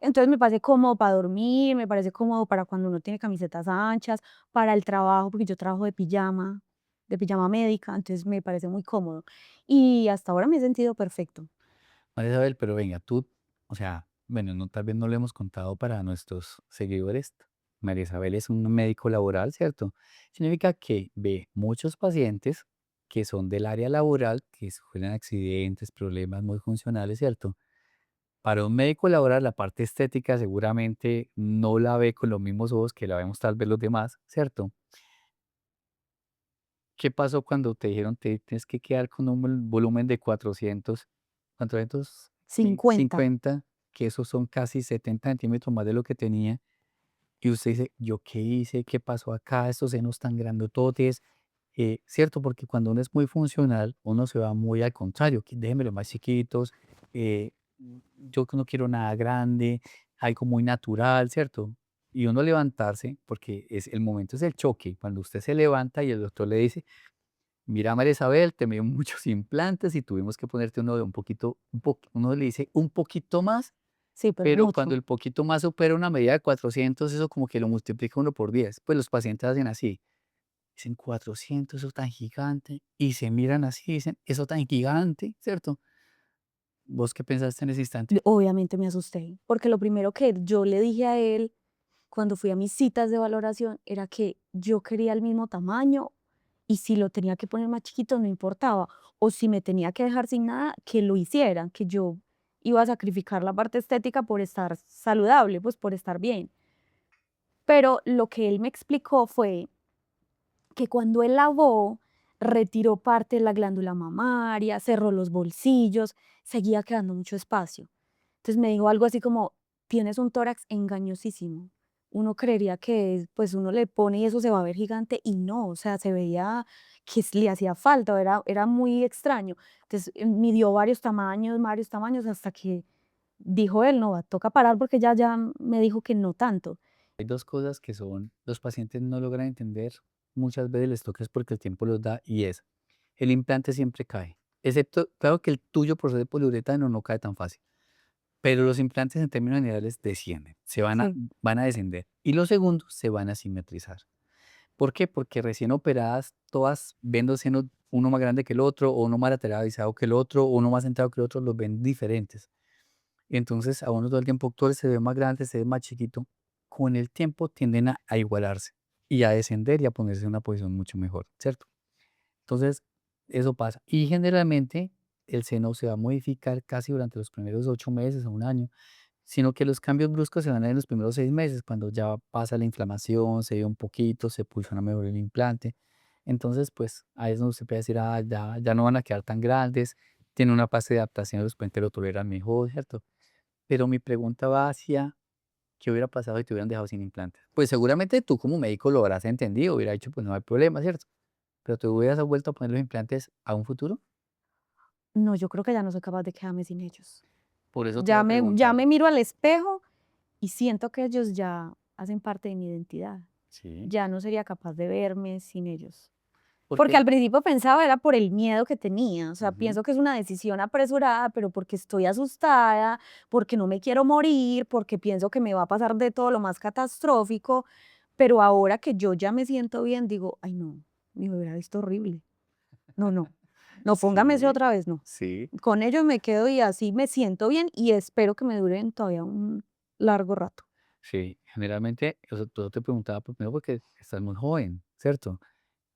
Entonces me parece cómodo para dormir, me parece cómodo para cuando uno tiene camisetas anchas, para el trabajo, porque yo trabajo de pijama médica, entonces me parece muy cómodo. Y hasta ahora me he sentido perfecto. María Isabel, pero venga, tú, o sea, bueno, no, tal vez no lo hemos contado para nuestros seguidores. María Isabel es un médico laboral, ¿cierto? Significa que ve muchos pacientes que son del área laboral, que sufren accidentes, problemas muy funcionales, ¿cierto? Para un médico laboral, la parte estética seguramente no la ve con los mismos ojos que la vemos tal vez los demás, ¿cierto? ¿Qué pasó cuando te dijeron te tienes que quedar con un volumen de 400, 50. 50, que esos son casi 70 centímetros más de lo que tenía? Y usted dice, ¿yo qué hice? ¿Qué pasó acá? Estos senos tan grandototes, ¿cierto? Porque cuando uno es muy funcional, uno se va muy al contrario, que déjenmelo más chiquitos, eh, yo que no quiero nada grande, algo muy natural, ¿cierto? Y uno levantarse, porque el momento es el choque, cuando usted se levanta y el doctor le dice, mira, María Isabel, te veo muchos implantes y tuvimos que ponerte uno de un poquito, uno le dice un poquito más, Sí, pero pero cuando mucho. el poquito más supera una medida de 400, eso como que lo multiplica uno por 10. Pues los pacientes hacen así, dicen 400, eso tan gigante, y se miran así, dicen, eso tan gigante, ¿cierto? ¿Vos qué pensaste en ese instante? Obviamente me asusté, porque lo primero que yo le dije a él cuando fui a mis citas de valoración era que yo quería el mismo tamaño y si lo tenía que poner más chiquito no importaba, o si me tenía que dejar sin nada, que lo hicieran, que yo iba a sacrificar la parte estética por estar saludable, pues por estar bien. Pero lo que él me explicó fue que cuando él lavó, retiró parte de la glándula mamaria, cerró los bolsillos, seguía quedando mucho espacio. Entonces me dijo algo así como, tienes un tórax engañosísimo. Uno creería que pues uno le pone y eso se va a ver gigante y no, o sea, se veía que le hacía falta, era muy extraño. Entonces midió varios tamaños hasta que dijo él, no, toca parar porque ya me dijo que no tanto. Hay dos cosas que los pacientes no logran entender, muchas veces les toca es porque el tiempo los da, y es, el implante siempre cae, excepto, claro que el tuyo por ser de poliuretano no cae tan fácil. Pero los implantes en términos generales descienden, Sí. van a descender. Y los segundos se van a simetrizar. ¿Por qué? Porque recién operadas, todas ven los senos, uno más grande que el otro, o uno más lateralizado que el otro, o uno más centrado que el otro, los ven diferentes. Entonces, a uno todo el tiempo actual se ve más grande, se ve más chiquito. Con el tiempo tienden a igualarse y a descender y a ponerse en una posición mucho mejor, ¿cierto? Entonces, eso pasa. Y generalmente el seno se va a modificar casi durante los primeros 8 meses a un año, sino que los cambios bruscos se van a dar en los primeros 6 meses, cuando ya pasa la inflamación, se ve un poquito, se pulsiona mejor el implante. Entonces, pues ahí es donde se puede decir, ah, ya no van a quedar tan grandes, tiene una fase de adaptación, los puentes lo toleran mejor, ¿cierto? Pero mi pregunta va hacia, ¿qué hubiera pasado si te hubieran dejado sin implantes? Pues seguramente tú como médico lo habrás entendido, hubiera dicho, pues no hay problema, ¿cierto? Pero te hubieras vuelto a poner los implantes a un futuro. No, yo creo que ya no soy capaz de quedarme sin ellos. Por eso te iba Ya a ya preguntar. me miro al espejo y siento que ellos ya hacen parte de mi identidad. Sí. Ya no sería capaz de verme sin ellos. Porque Porque, al principio pensaba era por el miedo que tenía, o sea, ujú, pienso que es una decisión apresurada, pero porque estoy asustada, porque no me quiero morir, porque pienso que me va a pasar de todo lo más catastrófico, pero ahora que yo ya me siento bien, digo, ay no, me hubiera visto horrible. No, no, no, póngame ese sí, otra vez, no. sí, Con ellos me quedo y así me siento bien y espero que me duren todavía un largo rato. sí. Generalmente, o sea, todo te preguntaba primero porque estás muy joven, ¿cierto?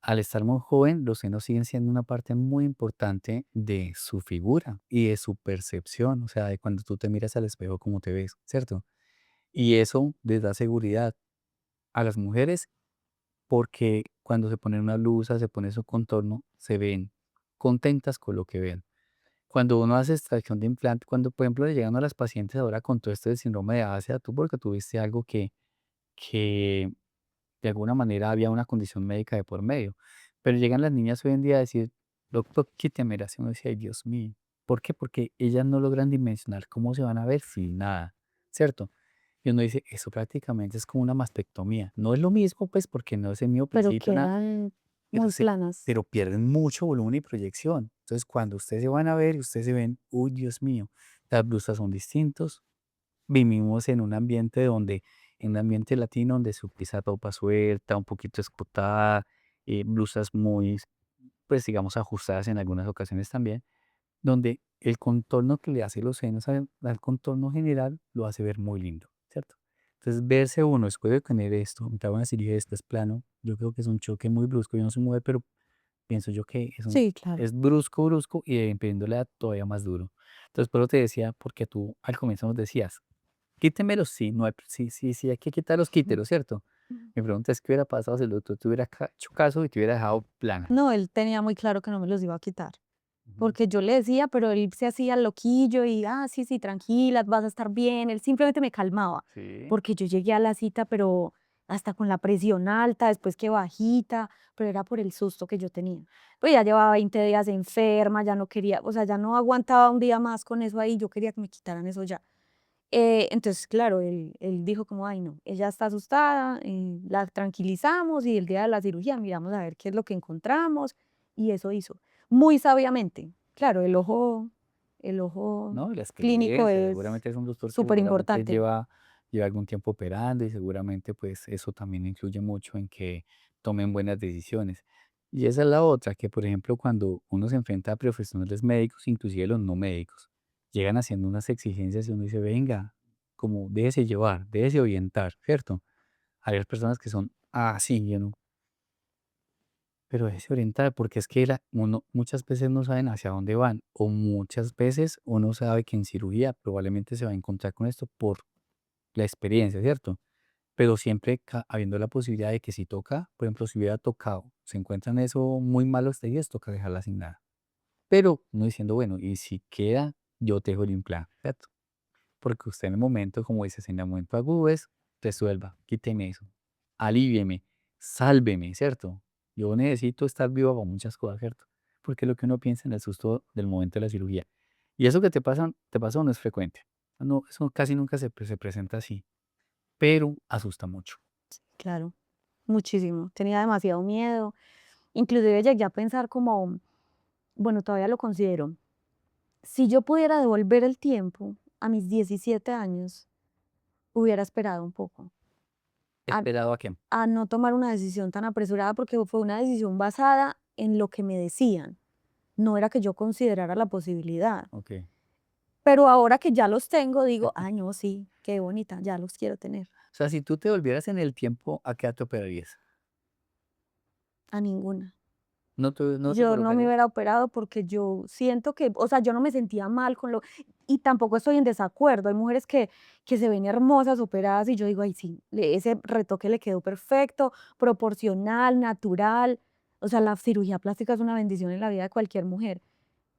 al estar muy joven, los senos siguen siendo una parte muy importante de su figura y de su percepción, o sea, de cuando tú te miras al espejo, cómo te ves, ¿cierto? Y eso les da seguridad a las mujeres porque cuando se ponen una blusa, se pone su contorno, se ven contentas con lo que ven. Cuando uno hace extracción de implante, cuando por ejemplo le llegan a las pacientes ahora con todo esto del síndrome de Asia, tú porque tuviste algo que de alguna manera había una condición médica de por medio. Pero llegan las niñas hoy en día a decir, doctor, quítemela. Y uno dice, ay, Dios mío. ¿Por qué? Porque ellas no logran dimensionar cómo se van a ver sin nada, ¿cierto? Y uno dice, eso prácticamente es como una mastectomía. No es lo mismo, pues, porque no es el mismo pero principio, nada, quedan pero, muy planas. pero pierden mucho volumen y proyección. Entonces, cuando ustedes se van a ver y ustedes se ven, uy, Dios mío, las blusas son distintos. Vivimos en un ambiente latino donde se utiliza ropa suelta, un poquito escotada, blusas muy, pues digamos, ajustadas en algunas ocasiones también, donde el contorno que le hace los senos al contorno general lo hace ver muy lindo, ¿cierto? Entonces, verse uno después de tener esto, entrar a una cirugía de este es plano, yo creo que es un choque muy brusco. Yo no soy mujer, pero pienso yo que Sí, claro. es brusco, brusco y dependiendo de la edad todavía más duro. Entonces, por eso te decía, porque tú al comienzo nos decías, quítemelos, sí, no hay sí, hay que quitarlos, Mm. quítelos, ¿cierto? Mi pregunta es, ¿qué hubiera pasado si el doctor te hubiera hecho caso y te hubiera dejado plana? No, él tenía muy claro que no me los iba a quitar. Ujú. Porque yo le decía, pero él se hacía el loquillo y, sí, sí, tranquila, vas a estar bien. Él simplemente me calmaba, Sí. porque yo llegué a la cita, pero hasta con la presión alta, después que bajita, pero era por el susto que yo tenía. Pues ya llevaba 20 días enferma, ya no quería, o sea, ya no aguantaba un día más con eso ahí, yo quería que me quitaran eso ya. Entonces, claro, él dijo como, ay, no, ella está asustada, la tranquilizamos y el día de la cirugía miramos a ver qué es lo que encontramos y eso hizo. Muy sabiamente. Claro, el ojo No, y la clínico experiencia, es seguramente es un doctor que súper seguramente importante. lleva algún tiempo operando y seguramente pues eso también influye mucho en que tomen buenas decisiones. Y esa es la otra, que por ejemplo cuando uno se enfrenta a profesionales médicos, inclusive los no médicos, llegan haciendo unas exigencias y uno dice, venga, como déjese llevar, déjese orientar, ¿cierto? Hay personas que son así, y uno, pero déjese orientar, porque es que uno muchas veces no saben hacia dónde van, o muchas veces uno sabe que en cirugía probablemente se va a encontrar con esto por la experiencia, ¿cierto? Pero siempre habiendo la posibilidad de que si toca, por ejemplo, si hubiera tocado, se encuentran eso muy malos días, toca dejarla sin nada. Pero no diciendo, bueno, y si queda, yo te dejo el implante, ¿cierto? Porque usted en el momento, como dices, en el momento agudo es, resuelva, quíteme eso, alívieme, sálveme, ¿cierto? Yo necesito estar vivo para muchas cosas, ¿cierto? Porque es lo que uno piensa en el susto del momento de la cirugía. Y eso que te pasó no es frecuente. No, eso casi nunca se presenta así, pero asusta mucho. Claro, muchísimo. Tenía demasiado miedo. Inclusive llegué a pensar como, bueno, todavía lo considero. Si yo pudiera devolver el tiempo a mis 17 años, hubiera esperado un poco. ¿Esperado a qué? A no tomar una decisión tan apresurada porque fue una decisión basada en lo que me decían, no era que yo considerara la posibilidad. Ok. Pero ahora que ya los tengo, digo, ay, no, sí, qué bonita, ya los quiero tener. O sea, si tú te volvieras en el tiempo, ¿a qué edad te operarías? A ninguna. ¿No te Yo no me colocarías? hubiera operado porque yo siento que, o sea, yo no me sentía mal con lo, y tampoco estoy en desacuerdo. Hay mujeres que se ven hermosas operadas y yo digo, ay, sí, ese retoque le quedó perfecto, proporcional, natural. O sea, la cirugía plástica es una bendición en la vida de cualquier mujer.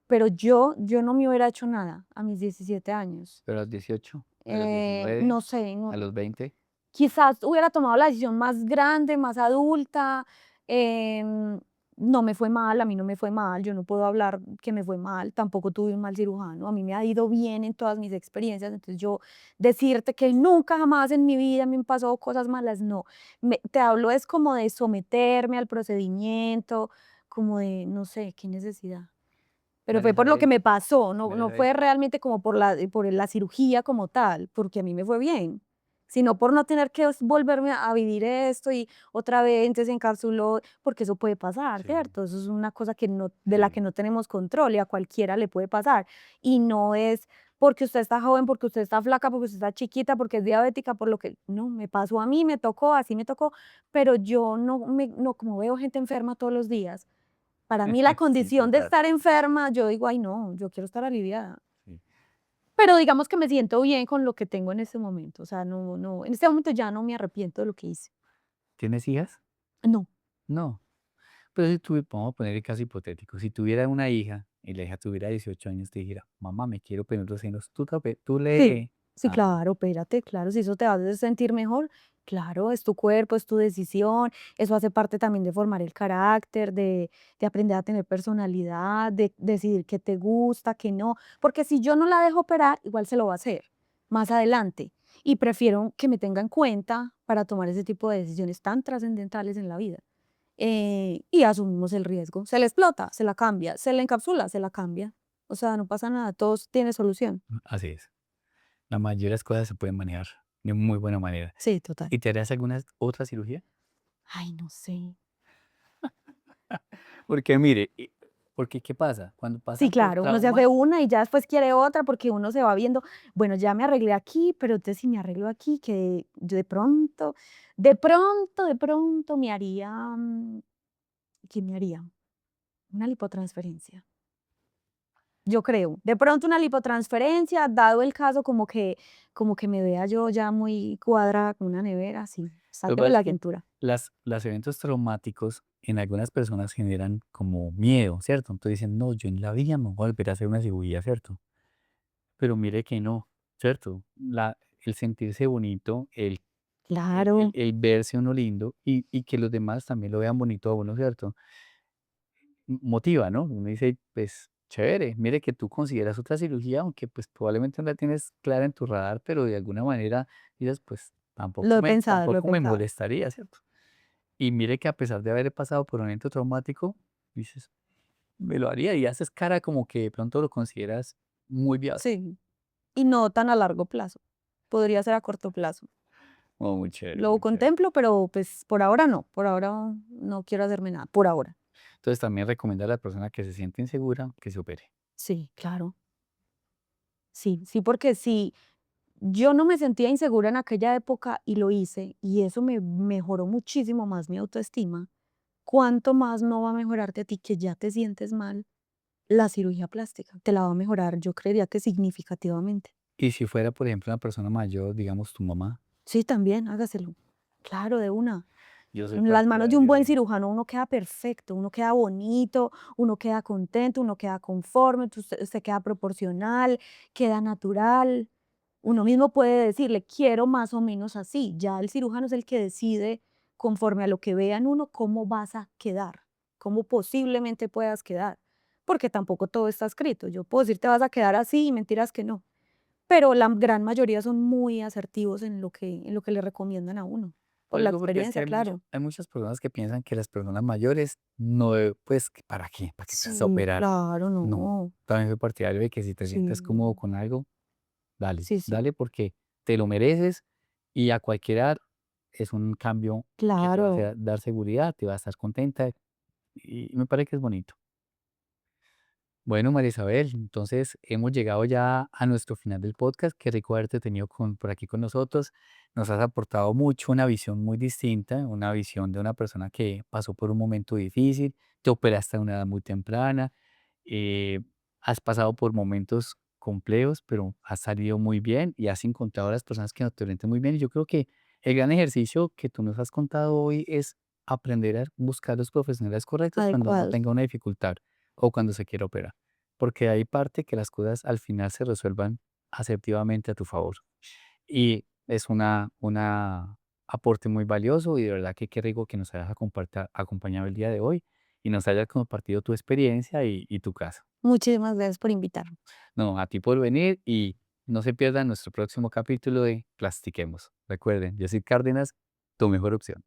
Pero yo no me hubiera hecho nada a mis 17 años. Pero a los 18, a los 19, No sé, no, a los 20. quizás hubiera tomado la decisión más grande, más adulta. em, no me fue mal, a mí no me fue mal, yo no puedo hablar que me fue mal, tampoco tuve un mal cirujano, a mí me ha ido bien en todas mis experiencias, entonces yo decirte que nunca jamás en mi vida me han pasado cosas malas, no. Te hablo es como de someterme al procedimiento, como de, no sé, qué necesidad. Pero María fue por lo que Isabel, me pasó, no María no Isabel, fue realmente como por la cirugía como tal, porque a mí me fue bien, sino por no tener que volverme a vivir esto y otra vez entonces se encapsuló, porque eso puede pasar, sí, ¿cierto? Eso es una cosa que no de la que sí. no tenemos control y a cualquiera le puede pasar. Y no es porque usted está joven, porque usted está flaca, porque usted está chiquita, porque es diabética, por lo que no, me pasó a mí, me tocó, así me tocó, pero yo no, como veo gente enferma todos los días, para mí la Sí, condición de total. estar enferma, yo digo: "Ay no, yo quiero estar aliviada". Sí. Pero digamos que me siento bien con lo que tengo en este momento, o sea, en este momento ya no me arrepiento de lo que hice. ¿Tienes hijas? No, No. Pero si tuvi vamos a poner el caso hipotético, si tuviera una hija y la hija tuviera 18 años, te dijera: "Mamá, me quiero poner los senos", tú sí, le sí, claro, espérate, claro, si eso te hace sentir mejor, claro, es tu cuerpo, es tu decisión, eso hace parte también de formar el carácter, de aprender a tener personalidad, de decidir qué te gusta, qué no, porque si yo no la dejo operar, igual se lo va a hacer más adelante, y prefiero que me tenga en cuenta para tomar ese tipo de decisiones tan trascendentales en la vida. Y asumimos el riesgo. Se le explota, se la cambia, se le encapsula, se la cambia. O sea, no pasa nada, todo tiene solución. así es. La mayoría de las cosas se pueden manejar de muy buena manera. Sí, total. ¿Y te harías alguna otra cirugía? Ay, no sé. Porque mire, porque, ¿qué pasa? Cuando Sí, pasan por claro, uno se hace traumas, una y ya después quiere otra porque uno se va viendo, bueno, ya me arreglé aquí, pero entonces si me arreglo aquí, que yo de pronto me haría, ¿qué me haría? Una lipotransferencia. Yo creo. De pronto una lipotransferencia, dado el caso como que me vea yo ya muy cuadrada con una nevera, sí, lo que sáquelo pasa de es la que cintura. los eventos traumáticos en algunas personas generan como miedo, ¿cierto? Entonces dicen: "No, yo en la vida me voy a volver a hacer una cirugía", ¿cierto? Pero mire que no, ¿cierto? El sentirse bonito, Claro, el verse uno lindo y que los demás también lo vean bonito a uno, ¿cierto? Motiva, ¿no? Uno dice, pues chévere, mire que tú consideras otra cirugía, aunque pues probablemente no la tienes clara en tu radar, pero de alguna manera dices, pues lo he pensado, lo he tampoco me pensado. molestaría, ¿cierto? Y mire que a pesar de haber pasado por un evento traumático, dices, me lo haría y haces cara como que de pronto lo consideras muy viable. Sí, y no tan a largo plazo. Podría ser a corto plazo. Oh, muy chévere, Lo muy chévere. contemplo, pero pues por ahora no, por ahora no quiero hacerme nada, por ahora. Entonces también recomienda a la persona que se siente insegura que se opere. Sí, claro. Sí, sí, porque si yo no me sentía insegura en aquella época y lo hice, y eso me mejoró muchísimo más mi autoestima. ¿Cuánto más no va a mejorarte a ti que ya te sientes mal la cirugía plástica? Te la va a mejorar, yo creería que significativamente. Y si fuera, por ejemplo, una persona mayor, digamos tu mamá, Sí, también, hágaselo. Claro, de una. yo soy En las manos de un partidario buen de cirujano uno queda perfecto, uno queda bonito, uno queda contento, uno queda conforme, usted queda proporcional, queda natural. Uno mismo puede decirle, quiero más o menos así. Ya el cirujano es el que decide, conforme a lo que vea en uno, cómo vas a quedar, cómo posiblemente puedas quedar. Porque tampoco todo está escrito. Yo puedo decir, te vas a quedar así y mentiras que no. Pero la gran mayoría son muy asertivos en lo que le recomiendan a uno, Lo por la digo porque es que experiencia, claro. hay muchas personas que piensan que las personas mayores no pues, ¿que ¿para qué? ¿Para qué te vas a Sí, operar? claro, No, no. también soy partidario de que si te sientes cómodo Sí, con algo, dale, sí, sí, dale porque te lo mereces y a cualquier edad es un cambio que te va a claro. hacer dar seguridad, te va a estar contenta y me parece que es bonito. Bueno, María Isabel, entonces hemos llegado ya a nuestro final del podcast. Qué rico haberte tenido por aquí con nosotros. Nos has aportado mucho, una visión muy distinta, una visión de una persona que pasó por un momento difícil, te operaste a una edad muy temprana, eh, has pasado por momentos complejos, pero has salido muy bien y has encontrado a las personas que te orientan muy bien. Y yo creo que el gran ejercicio que tú nos has contado hoy es aprender a buscar los profesionales correctos cuando uno Adecuados. tenga una dificultad o cuando se quiera operar, porque hay parte que las cosas al final se resuelvan asertivamente a tu favor. Y es una aporte muy valioso y de verdad que qué rico que nos hayas acompañado el día de hoy y nos hayas compartido tu experiencia y tu caso. Muchísimas gracias por invitarme. No, a ti por venir y no se pierdan nuestro próximo capítulo de Plastiquemos. Recuerden, yo soy Cárdenas, tu mejor opción.